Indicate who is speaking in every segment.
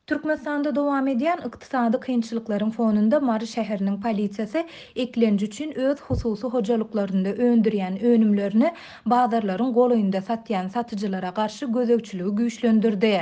Speaker 1: Türkmenistanda dowam edýän ykdysady kynçylyklaryň fonunda Mary şäheriniň polisiýasy eklenji üçin öz hususy hojalyklaryny öndürýän önümlerini bazarlaryň golaýynda satýan satyjylara garşy gözegçiligi güýçlendirdi.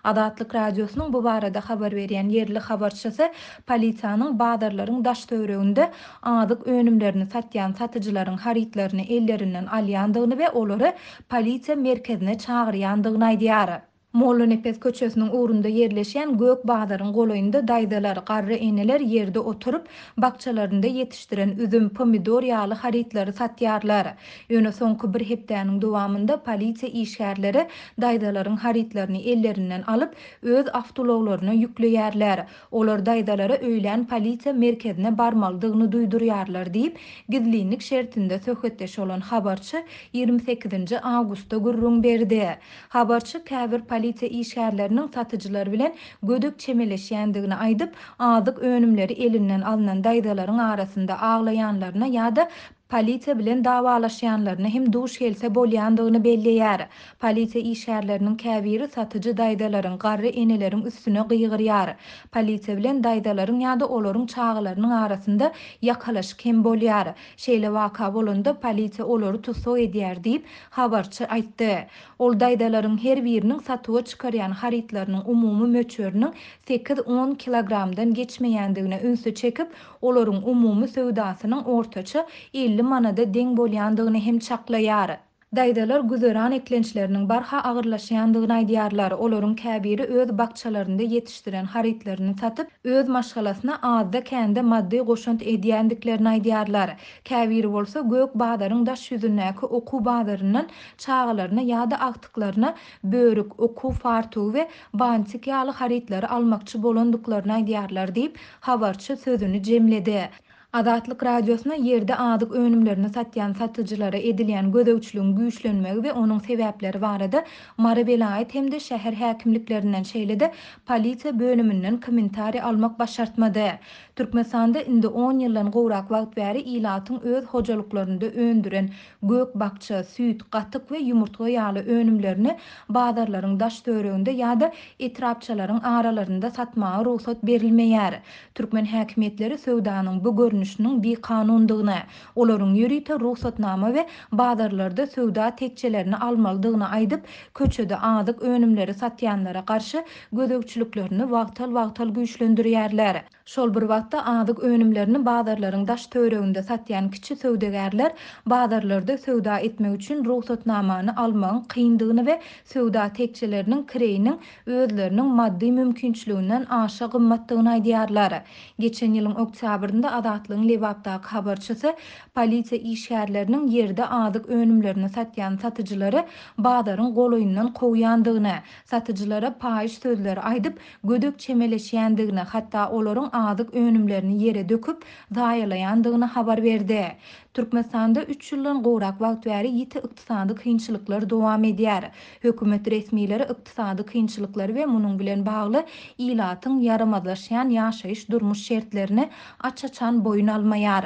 Speaker 1: Adatlyk radiosynyň bu barada habar berýän yerli habarçysy polisiýanyň bazarlaryň daş töwereginde azyk önümlerini satýan satyjylaryň haritlaryny ellerinden alýandygyny we olary polisiýa merkezine çagyrýandygyny aýdýar. Molla Nepes köçesiniň uğrunda yerleşen Gök Bağdar'ın goloýynda daýdalar, garry eneler yerde oturup bakçalarında yetiştiren üzüm, pomidor ýaly haritlary satýarlar. Ýöne soňky bir hepdäniň dowamında polisiýa işgärleri daýdalaryň haritlaryny ellerinden alyp öz awtolawlaryna ýükleýärler. Olar daýdalara öýlen polisiýa merkezine barmaldygyny duýdurýarlar diýip gizlilik şertinde söhbetdeş olan habarçy 28 awgustda gurrun berdi. Habarçy käbir polisiýa işgärleriniň satyjylar bilen gödük çemeleşýändigini aýdyp, azyk önümleri elinden alynan daýdalaryň arasynda aglaýanlaryna ýa-da polisiýa bilen dawalaşýanlaryna hem duş gelse bolýandygyny belleýär. Polisiýa işgärleriniň käbiri satyjy daýdalaryň, garry eneleriň üstüne gyýgyrýar. Polisiýa bilen daýdalaryň ýa-da olaryň çagalarynyň arasynda ýakalaşyk hem bolýar. Şeýle waka bolanda polisiýa olary tutsak edýär diýip habarçy aýtdy. Ol daýdalaryň her biriniň satyga çykarýan haritlarynyň umumy möçberiniň 8-10 kilogramdan geçmeýändigine ünsü çekip, olaryň umumy söwdasynyň ortaça 50 manada deň bolýandygyny hem çaklaýar. Daýdalar güzeran eklençleriniň barha agyrlaşýandygyny aýdýarlar. Olaryň käbiri öz bakçalarynda yetişdiren haritlaryny satyp, öz maşgalasyna azda kende maddi goşunt edýändiklerini aýdýarlar. Käbiri bolsa Gök Bağdaryň daş ýüzündäki okuw bazaryndan çagalaryna ýa-da agtyklaryna börük, okuw fartugy we bantik ýaly haritlary almakçy bolandyklaryny aýdýarlar diýip habarçy sözüni jemledi. Adatlyk radiosuna yerde azyk önümlerini satýan satyjylara edilýän gözegçiligiň güýçlenmegi we onuň sebäpleri barada Mary vilayet hem de şäher häkimliklerinden şeýlede polisiýa bölümünden kommentari almak başartmady. Türkmenistanda indi 10 ýyldan gowrak wagt bäri ilatyň öz hojalyklarynda öndüren gök bakça, süýt, gatyk we ýumurtga ýaly önümlerini bazarlaryň daş töwereginde ýa-da etrapçalaryň aralarynda satmagy ruhsat berilmeýär. Türkmen häkimetleri söwdanyň bu görnüşiniň bir kanundygyny, olaryň ýürite ruhsatnama we bazarlarda söwda tekçelerini almalydygyny aýdyp, köçede azyk önümleri satýanlara garşy gözegçiliklerini wagtal güýçlendirýärler. Şol bir wagtda azyk önümlerini bazarlaryň daş töwereginde satýan kiçi söwdegärler bazarlarda söwda etmek üçin ruhsatnamany almagyň kyndygyny we söwda tekçeleriniň kireyiniň özleriniň maddi mümkinçiliginden aşa gymmatdygyny aýdýarlar. Geçen ýylyň oktýabrynda Adatlygyň Lewapdaky habarçysy polisiýa işgärleriniň yerde azyk önümlerini satýan satyjylary bazaryň golaýyndan kowýandygyny, satyjylara paýyş sözleri aýdyp gödük çemeleşýändigini, hatda olaryň azyk önümlerini yere döküp zaýalaýandygyny habar berdi. Türkmenistanda 3 ýyldan gowrak wagt bäri ýiti ykdysady kynçylyklar dowam edýär. Hökümet resmiýetleri ykdysady kynçylyklary we munyň bilen bagly ilatyň yaramazlaşýan ýaşaýyş durmuş şertlerini açaçan boyun almaýar.